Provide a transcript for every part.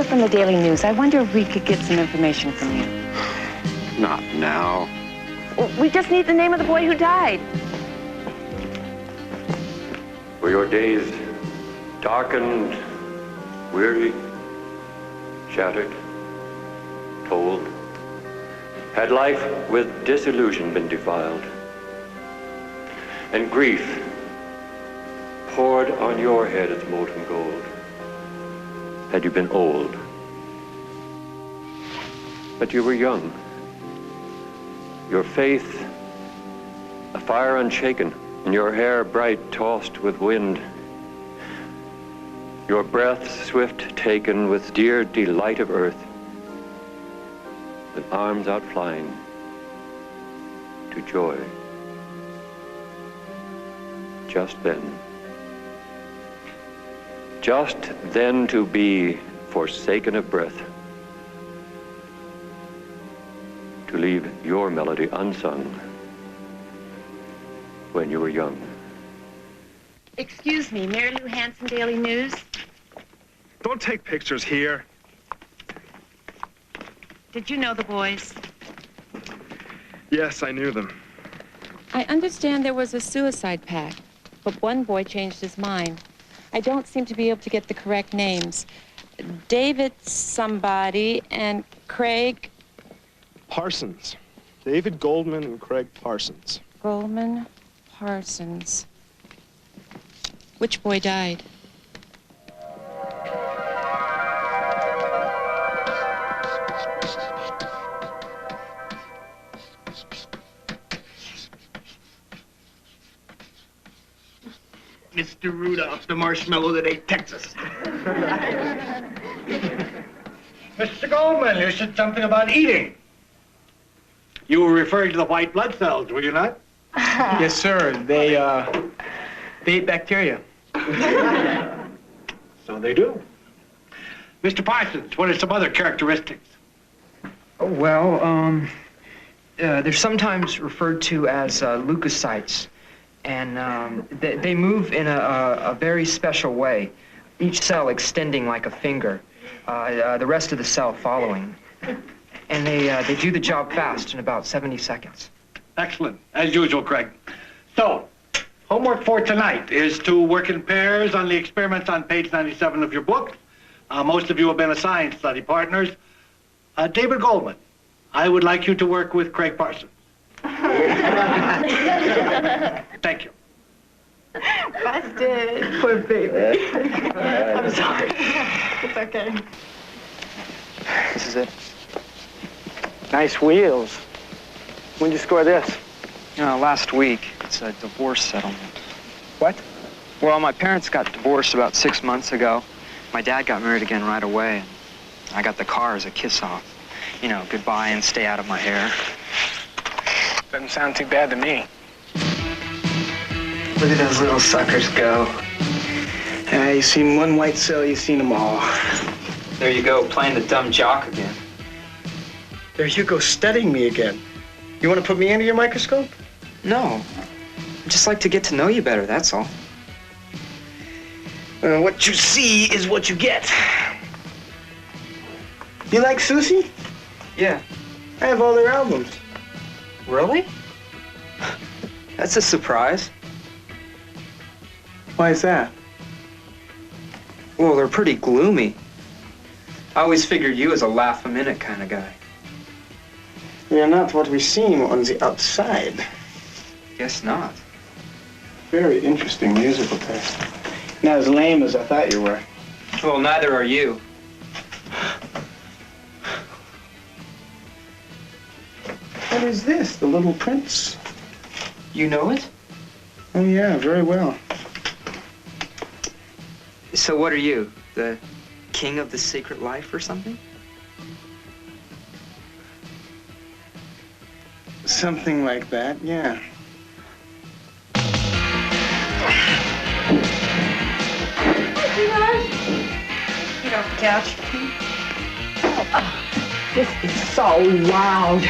from the Daily News. I wonder if we could get some information from you. Not now. Well, we just need the name of the boy who died. Were your days darkened, weary, shattered, told? Had life with disillusion been defiled? And grief poured on your head its molten gold? Had you been old? But you were young. Your faith, a fire unshaken, and your hair bright tossed with wind. Your breath swift taken with dear delight of earth, with arms outflying to joy. Just then to be forsaken of breath, to leave your melody unsung when you were young. Excuse me, Mary Lou Hanson, Daily News. Don't take pictures here. Did you know the boys? Yes, I knew them. I understand there was a suicide pact, but one boy changed his mind. I don't seem to be able to get the correct names. David somebody and Craig... Parsons. David Goldman and Craig Parsons. Goldman, Parsons. Which boy died? Mr. Rudolph, the marshmallow that ate Texas. Mr. Goldman, you said something about eating. You were referring to the white blood cells, were you not? Yes, sir. They eat bacteria. So they do. Mr. Parsons, what are some other characteristics? Oh, well, they're sometimes referred to as leukocytes. And they move in a very special way, each cell extending like a finger, the rest of the cell following. And they do the job fast in about 70 seconds. Excellent, as usual, Craig. So, homework for tonight is to work in pairs on the experiments on page 97 of your book. Most of you have been assigned study partners. David Goldman, I would like you to work with Craig Parsons. Thank you. Busted. Poor baby. I'm sorry. It's okay. This is it. Nice wheels. When'd you score this? Last week. It's a divorce settlement. What? Well, my parents got divorced about 6 months ago. My dad got married again right away. I got the car as a kiss-off. You know, goodbye and stay out of my hair. Doesn't sound too bad to me. Look at those little suckers go. You seen one white cell, you seen them all. There you go, playing the dumb jock again. There you go, studying me again. You want to put me under your microscope? No. I'd just like to get to know you better, that's all. What you see is what you get. You like Susie? Yeah. I have all their albums. Really? That's a surprise. Why is that? Well, they're pretty gloomy. I always figured you as a laugh-a-minute kind of guy. We are not what we seem on the outside. Guess not. Very interesting musical taste. Not as lame as I thought you were. Well, neither are you. What is this, The Little Prince? You know it? Oh, yeah, very well. So what are you? The king of the secret life or something? Something like that, yeah. Get off the couch. Oh, this is so loud.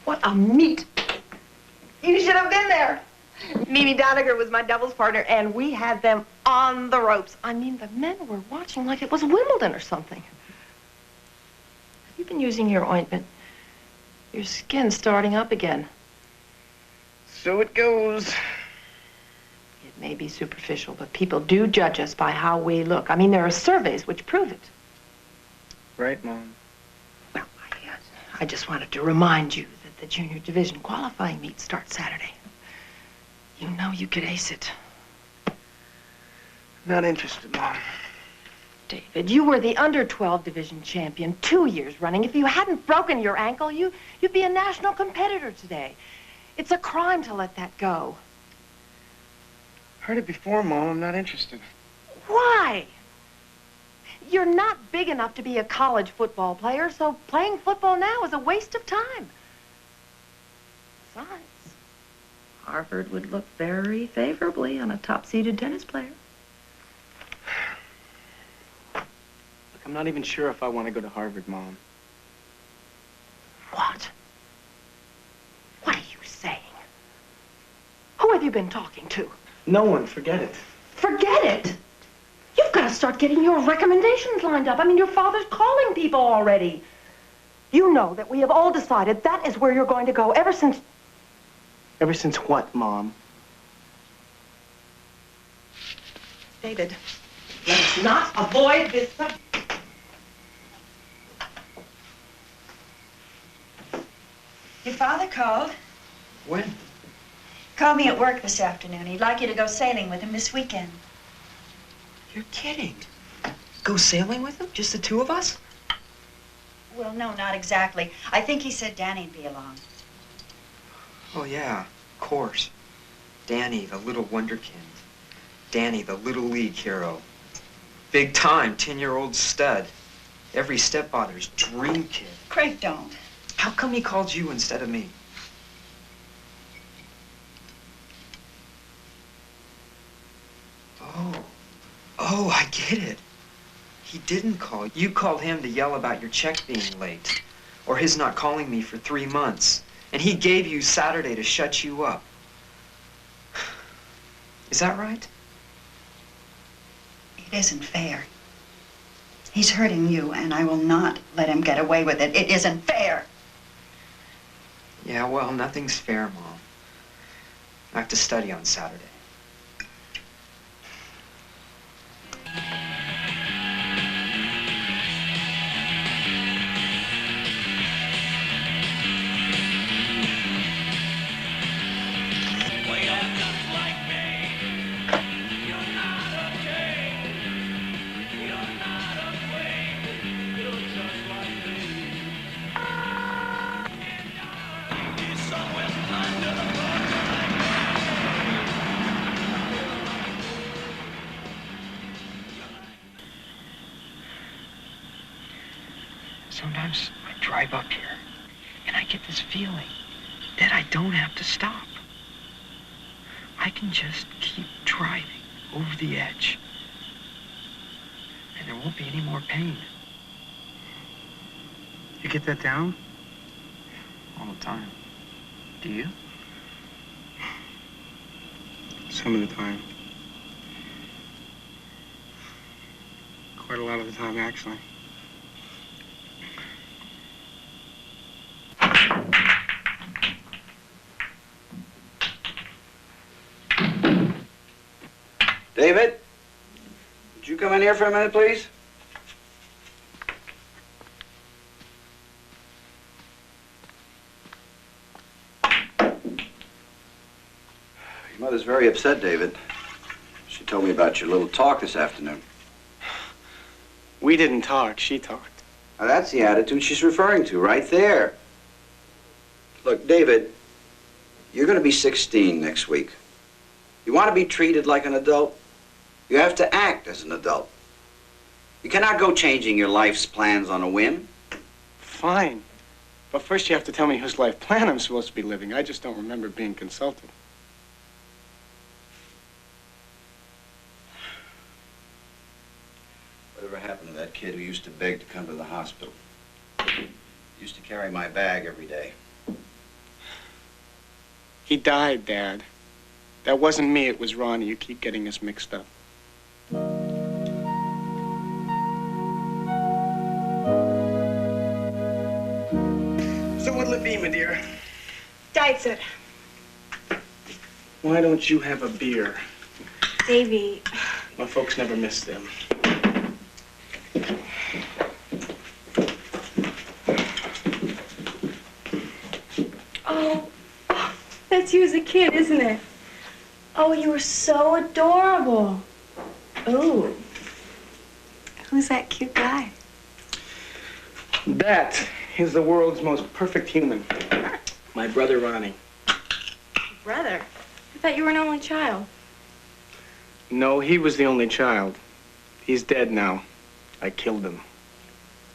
What a meet. You should have been there. Mimi Doniger was my doubles partner, and we had them on the ropes. I mean, the men were watching like it was Wimbledon or something. you been using your ointment? Your skin's starting up again. So it goes. It may be superficial, but people do judge us by how we look. I mean, there are surveys which prove it. Right, Mom. Well, I just wanted to remind you that the junior division qualifying meet starts Saturday. You know you could ace it. Not interested, Mom. David, you were the under-12 division champion 2 years running. If you hadn't broken your ankle, you'd be a national competitor today. It's a crime to let that go. Heard it before, Mom. I'm not interested. Why? You're not big enough to be a college football player, so playing football now is a waste of time. Besides, Harvard would look very favorably on a top-seeded tennis player. I'm not even sure if I want to go to Harvard, Mom. What? What are you saying? Who have you been talking to? No one. Forget it. Forget it? You've got to start getting your recommendations lined up. I mean, your father's calling people already. You know that we have all decided that is where you're going to go ever since... Ever since what, Mom? David, let's not avoid this subject. Your father called. When? Called me at work this afternoon. He'd like you to go sailing with him this weekend. You're kidding. Go sailing with him? Just the two of us? Well, no, not exactly. I think he said Danny'd be along. Oh, yeah, of course. Danny, the little wonderkind. Danny, the little league hero. Big time, 10-year-old stud. Every stepfather's dream kid. Craig, don't. How come he called you instead of me? Oh, I get it. He didn't call. You called him to yell about your check being late, or his not calling me for 3 months. And he gave you Saturday to shut you up. Is that right? It isn't fair. He's hurting you, and I will not let him get away with it. It isn't fair. Yeah, well, nothing's fair, Mom. I have to study on Saturday. Sometimes I drive up here, and I get this feeling that I don't have to stop. I can just keep driving over the edge, and there won't be any more pain. You get that down? All the time. Do you? Some of the time. Quite a lot of the time, actually. David, would you come in here for a minute, please? Your mother's very upset, David. She told me about your little talk this afternoon. We didn't talk. She talked. Now, that's the attitude she's referring to, right there. Look, David, you're going to be 16 next week. You want to be treated like an adult? You have to act as an adult. You cannot go changing your life's plans on a whim. Fine. But first you have to tell me whose life plan I'm supposed to be living. I just don't remember being consulted. Whatever happened to that kid who used to beg to come to the hospital? He used to carry my bag every day. He died, Dad. That wasn't me, it was Ronnie. You keep getting us mixed up. my dear? Diet soda. Why don't you have a beer? Davy. My folks never miss them. Oh, that's you as a kid, isn't it? Oh, you were so adorable. Ooh. Who's that cute guy? That is the world's most perfect human. My brother, Ronnie. Brother? I thought you were an only child. No, he was the only child. He's dead now. I killed him.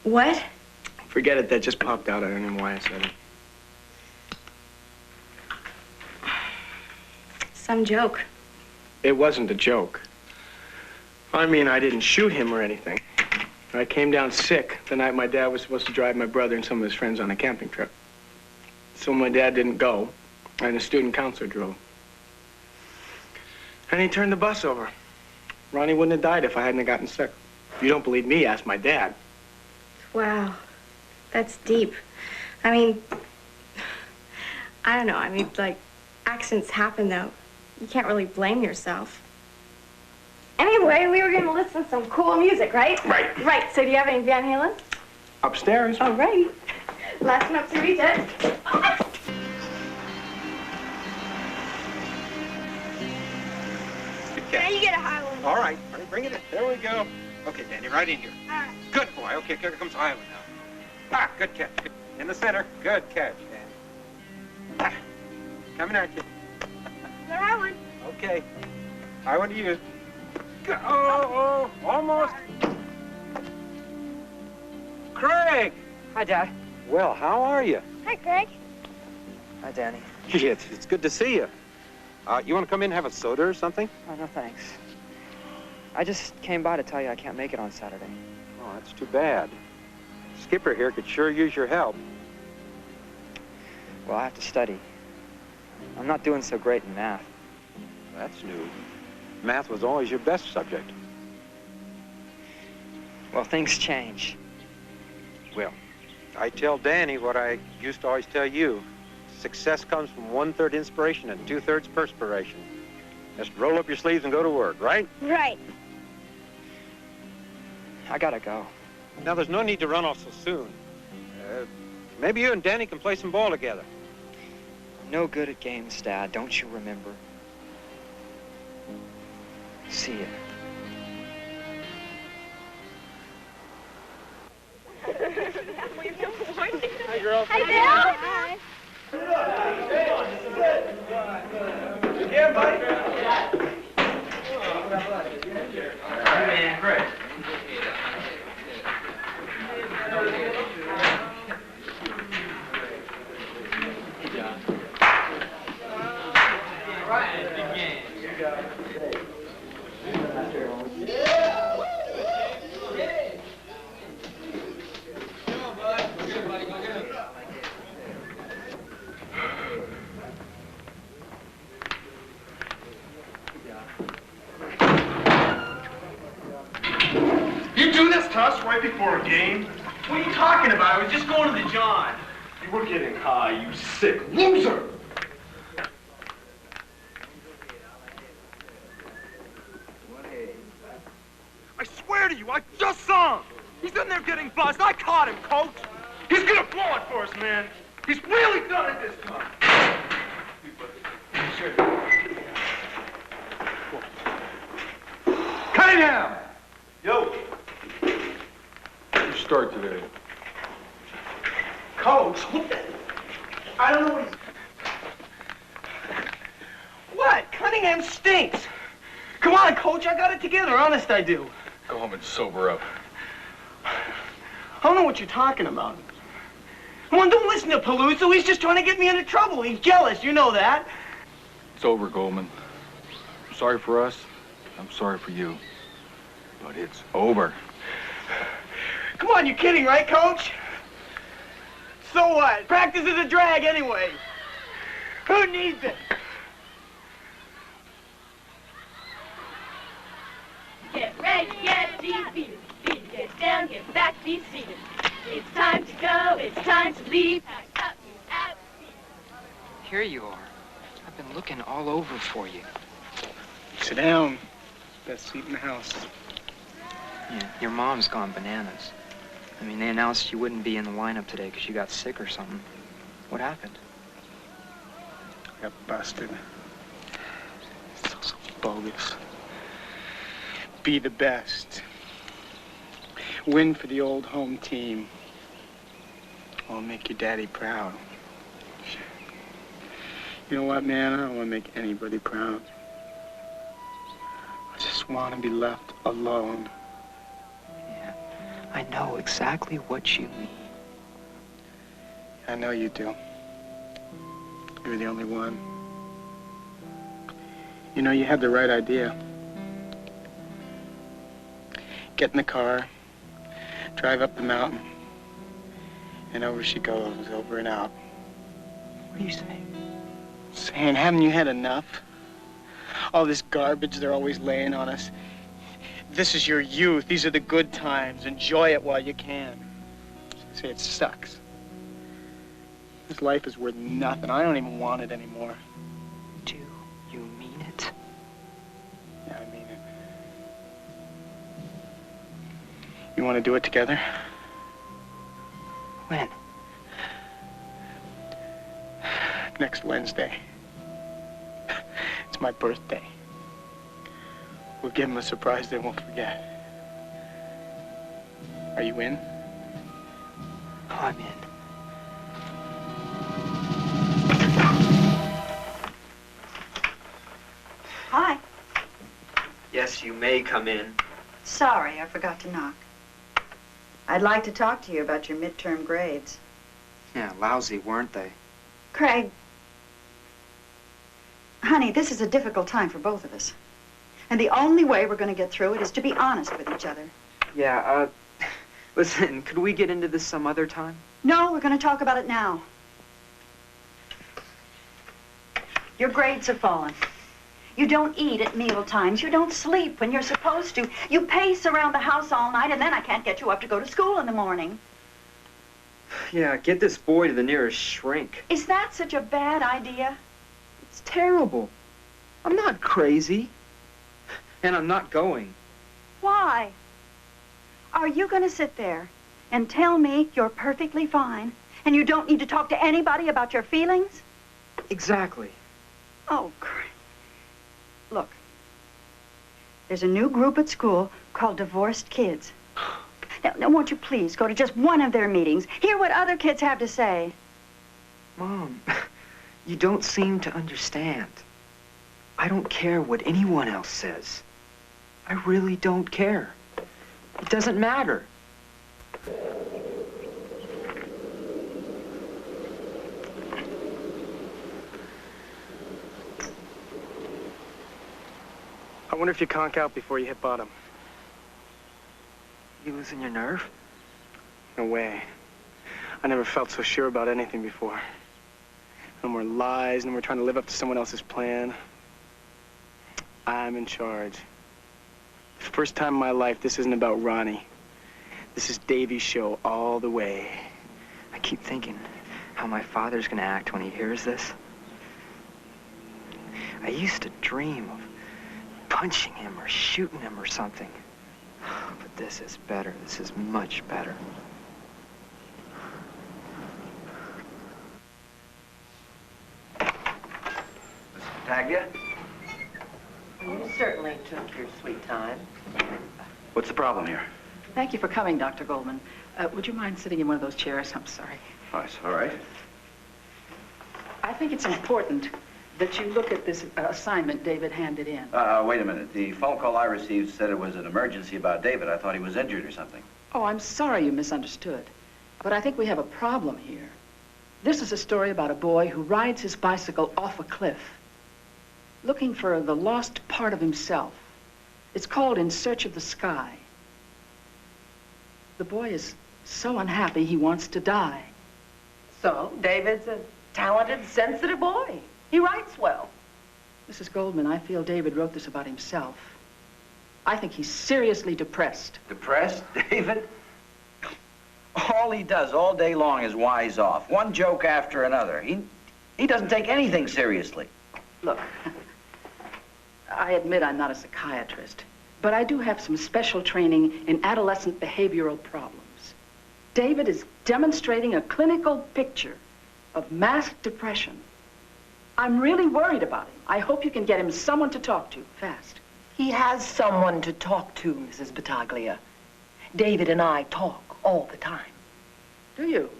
What? Forget it, that just popped out. I don't know why I said it. Some joke. It wasn't a joke. I mean, I didn't shoot him or anything. I came down sick the night my dad was supposed to drive my brother and some of his friends on a camping trip. So my dad didn't go, and the student counselor drove. And he turned the bus over. Ronnie wouldn't have died if I hadn't gotten sick. If you don't believe me, ask my dad. Wow. That's deep. I mean, I don't know. I mean, like, accidents happen, though. You can't really blame yourself. Anyway, we were going to listen to some cool music, right? Right. Right. So do you have any Van Halen? Upstairs. All right. Last one up to read it. Now you get a high one. All right, bring it in. There we go. Okay, Danny, right in here. All right. Good boy. Okay, here comes Highland now. Ah, good catch. In the center. Good catch, Danny. Ah, coming at you. The right one. Okay. I want to use. Oh, almost. Craig! Hi, Dad. Well, how are you? Hi, Craig. Hi, Danny. It's good to see you. You want to come in and have a soda or something? Oh, no, thanks. I just came by to tell you I can't make it on Saturday. Oh, that's too bad. Skipper here could sure use your help. Well, I have to study. I'm not doing so great in math. That's new. Math was always your best subject. Well, things change. Well, I tell Danny what I used to always tell you. Success comes from 1/3 inspiration and 2/3 perspiration. Just roll up your sleeves and go to work, right? Right. I gotta go. Now, there's no need to run off so soon. Maybe you and Danny can play some ball together. I'm no good at games, Dad. Don't you remember? See ya. Hi, girl. Hi, Dad. Hi. Yeah, buddy. Great. You do this to us right before a game? What are you talking about? I was just going to the John. You were getting high, you sick loser! I swear to you, I just saw him! He's in there getting buzzed. I caught him, coach! He's gonna blow it for us, man! He's really done it this time! Cunningham! Yo! You start today. Coach, I don't know what he's... What? Cunningham stinks. Come on, Coach, I got it together. Honest, I do. Go home and sober up. I don't know what you're talking about. Come on, don't listen to Paluzzo. He's just trying to get me into trouble. He's jealous. You know that. It's over, Goldman. I'm sorry for us. I'm sorry for you. But it's over. Come on, you're kidding, right, Coach? So what? Practice is a drag anyway. Who needs it? Get ready, get deep, beat it, get down, get back, be seated. It's time to go, it's time to leave. Pack up, out. Here you are. I've been looking all over for you. Sit down. Best seat in the house. Yeah, your mom's gone bananas. I mean, they announced you wouldn't be in the lineup today because you got sick or something. What happened? I got busted. So bogus. Be the best. Win for the old home team. I'll make your daddy proud. You know what, man? I don't want to make anybody proud. I just want to be left alone. Yeah, I know exactly what you mean. I know you do. You're the only one. You know, you had the right idea. Get in the car, drive up the mountain, and over she goes, over and out. What are you saying? Saying, haven't you had enough? All this garbage they're always laying on us. This is your youth. These are the good times. Enjoy it while you can. Say it sucks. This life is worth nothing. I don't even want it anymore. Do you mean it? Yeah, I mean it. You want to do it together? When? Next Wednesday. It's my birthday. We'll give them a surprise they won't forget. Are you in? Oh, I'm in. Hi. Yes, you may come in. Sorry, I forgot to knock. I'd like to talk to you about your midterm grades. Yeah, lousy, weren't they? Craig, honey, this is a difficult time for both of us. And the only way we're going to get through it is to be honest with each other. Yeah, listen, could we get into this some other time? No, we're going to talk about it now. Your grades have fallen. You don't eat at meal times. You don't sleep when you're supposed to. You pace around the house all night, and then I can't get you up to go to school in the morning. Yeah, get this boy to the nearest shrink. Is that such a bad idea? It's terrible. I'm not crazy. And I'm not going. Why? Are you going to sit there and tell me you're perfectly fine and you don't need to talk to anybody about your feelings? Exactly. Oh, Craig. Look, there's a new group at school called Divorced Kids. Now, won't you please go to just one of their meetings, hear what other kids have to say? Mom, you don't seem to understand. I don't care what anyone else says. I really don't care. It doesn't matter. I wonder if you conk out before you hit bottom. You losing your nerve? No way. I never felt so sure about anything before. No more lies, no more trying to live up to someone else's plan. I'm in charge. For the first time in my life, this isn't about Ronnie. This is Davy's show all the way. I keep thinking how my father's gonna act when he hears this. I used to dream of punching him or shooting him or something. But this is better. This is much better. Mr. Taglia? You certainly took your sweet time. What's the problem here? Thank you for coming, Dr. Goldman. Would you mind sitting in one of those chairs? I'm sorry. Oh, it's all right. I think it's important that you look at this assignment David handed in. Wait a minute. The phone call I received said it was an emergency about David. I thought he was injured or something. Oh, I'm sorry you misunderstood. But I think we have a problem here. This is a story about a boy who rides his bicycle off a cliff, looking for the lost part of himself. It's called In Search of the Sky. The boy is so unhappy he wants to die. So, David's a talented, sensitive boy. He writes well. Mrs. Goldman, I feel David wrote this about himself. I think he's seriously depressed. Depressed, David? All he does all day long is wise off. One joke after another. He He doesn't take anything seriously. Look, I admit I'm not a psychiatrist, but I do have some special training in adolescent behavioral problems. David is demonstrating a clinical picture of masked depression. I'm really worried about him. I hope you can get him someone to talk to, fast. He has someone to talk to, Mrs. Battaglia. David and I talk all the time. Do you?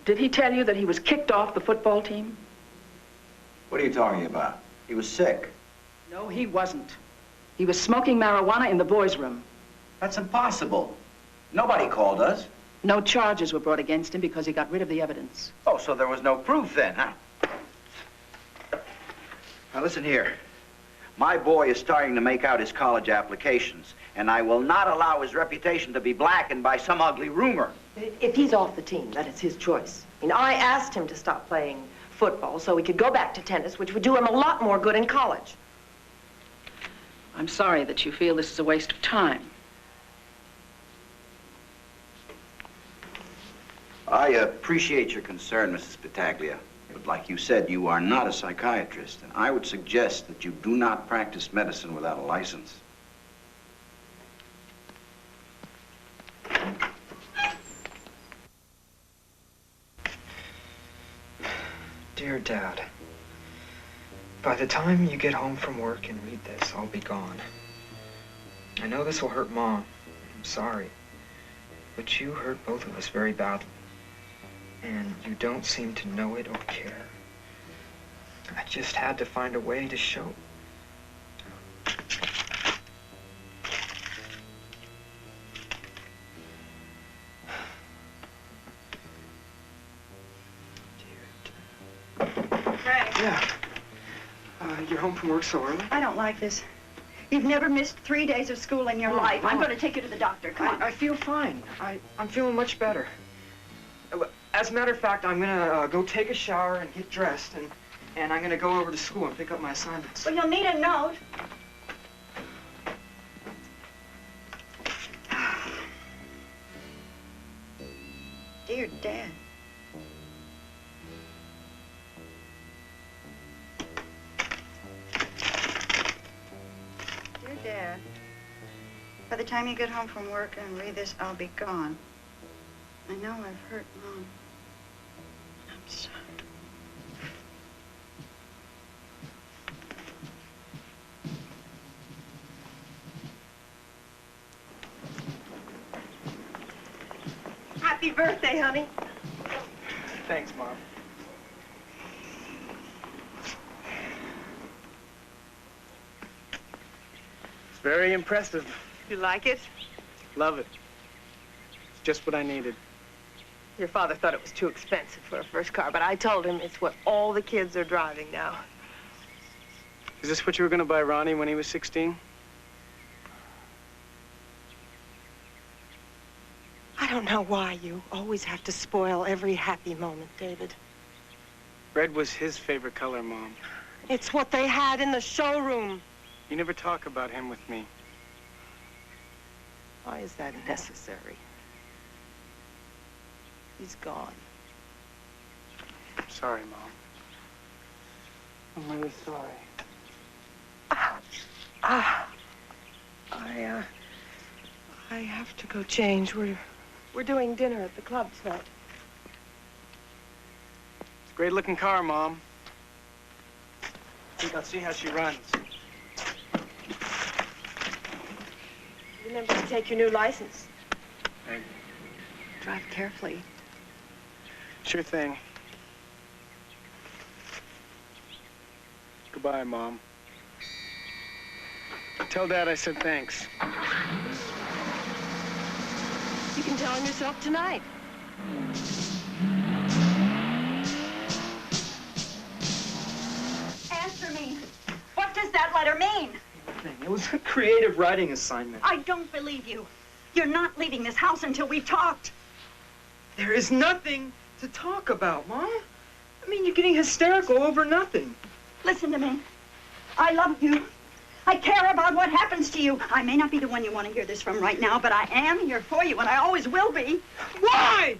Did he tell you that he was kicked off the football team? What are you talking about? He was sick. No, he wasn't. He was smoking marijuana in the boys' room. That's impossible. Nobody called us. No charges were brought against him because he got rid of the evidence. Oh, so there was no proof then, huh? Now listen here. My boy is starting to make out his college applications, and I will not allow his reputation to be blackened by some ugly rumor. If he's off the team, that is his choice. I mean, I asked him to stop playing football so he could go back to tennis, which would do him a lot more good in college. I'm sorry that you feel this is a waste of time. I appreciate your concern, Mrs. Battaglia. But like you said, you are not a psychiatrist, and I would suggest that you do not practice medicine without a license. Dear Dad, by the time you get home from work and read this, I'll be gone. I know this will hurt Mom. I'm sorry. But you hurt both of us very badly. And you don't seem to know it or care. I just had to find a way to show. Craig. Yeah. You're home from work so early? I don't like this. You've never missed 3 days of school in your life. I'm going to take you to the doctor. Come on. I feel fine. I'm feeling much better. As a matter of fact, I'm gonna go take a shower and get dressed, and I'm gonna go over to school and pick up my assignments. Well, you'll need a note. Dear Dad. Dear Dad, by the time you get home from work and read this, I'll be gone. I know I've hurt Mom. I'm sorry. Happy birthday, honey. Thanks, Mom. It's very impressive. You like it? Love it. It's just what I needed. Your father thought it was too expensive for a first car, but I told him it's what all the kids are driving now. Is this what you were going to buy Ronnie when he was 16? I don't know why you always have to spoil every happy moment, David. Red was his favorite color, Mom. It's what they had in the showroom. You never talk about him with me. Why is that necessary? He's gone. Sorry, Mom. I'm really sorry. I have to go change. We're doing dinner at the club tonight. It's a great-looking car, Mom. I'll see how she runs. Remember to take your new license. Thank you. Drive carefully. Sure thing. Goodbye, Mom. Tell Dad I said thanks. You can tell him yourself tonight. Answer me. What does that letter mean? It was a creative writing assignment. I don't believe you. You're not leaving this house until we've talked. There is nothing to talk about, Mom. I mean, you're getting hysterical over nothing. Listen to me. I love you. I care about what happens to you. I may not be the one you want to hear this from right now, but I am here for you, and I always will be. Why?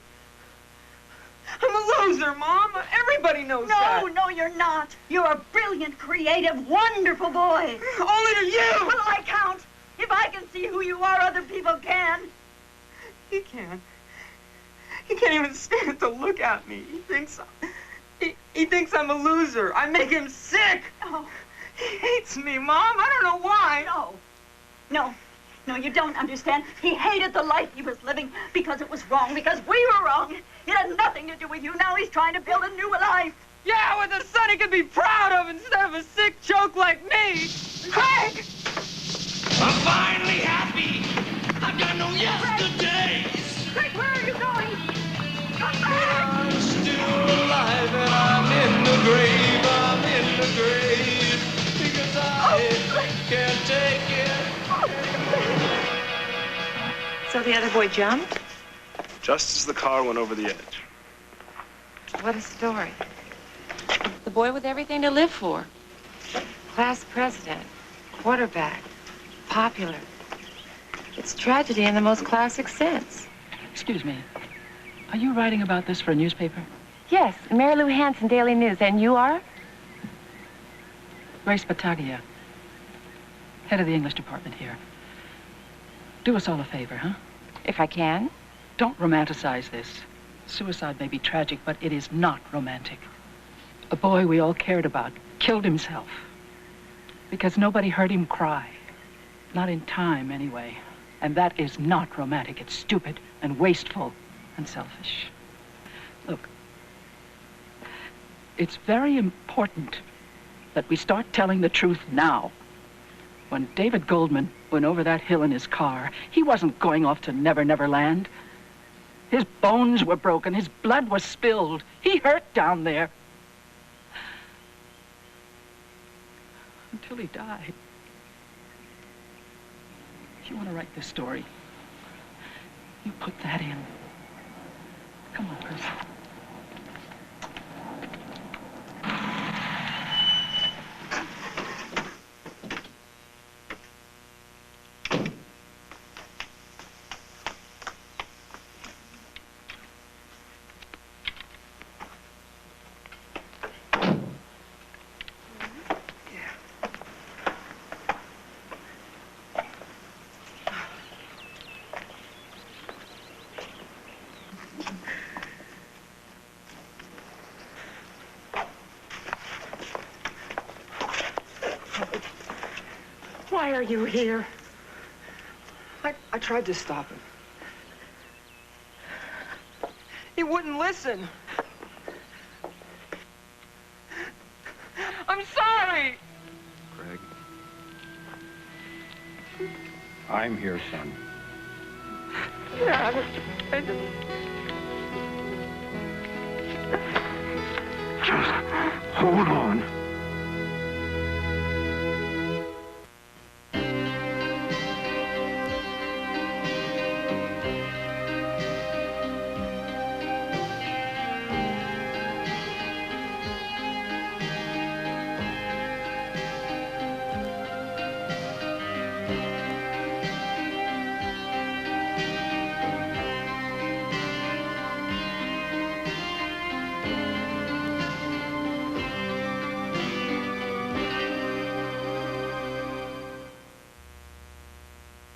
I'm a loser, Mom. Everybody knows that. No, you're not. You're a brilliant, creative, wonderful boy. Only to you. What'll I count? If I can see who you are, other people can. He can't. He can't even stand to look at me. He thinks I'm a loser. I make him sick. Oh. He hates me, Mom. I don't know why. No, you don't understand. He hated the life he was living because it was wrong, because we were wrong. It had nothing to do with you. Now he's trying to build a new life. Yeah, with a son he could be proud of instead of a sick joke like me. Craig! I'm finally happy. I've got no yesterdays. Craig, where are you going? I'm still alive and I'm in the grave. I'm in the grave because I can't take it. So the other boy jumped? Just as the car went over the edge. What a story. The boy with everything to live for. Class president, quarterback, popular. It's tragedy in the most classic sense. Excuse me. Are you writing about this for a newspaper? Yes, Mary Lou Hanson, Daily News. And you are? Grace Battaglia, head of the English department here. Do us all a favor, huh? If I can. Don't romanticize this. Suicide may be tragic, but it is not romantic. A boy we all cared about killed himself because nobody heard him cry. Not in time, anyway. And that is not romantic. It's stupid and wasteful and selfish. Look, it's very important that we start telling the truth now. When David Goldman went over that hill in his car, he wasn't going off to Never Never Land. His bones were broken, his blood was spilled. He hurt down there. Until he died. If you want to write this story, you put that in. Come on, Percy. Why are you here? I tried to stop him. He wouldn't listen. I'm sorry. Craig. I'm here, son. Yeah, I Just hold on.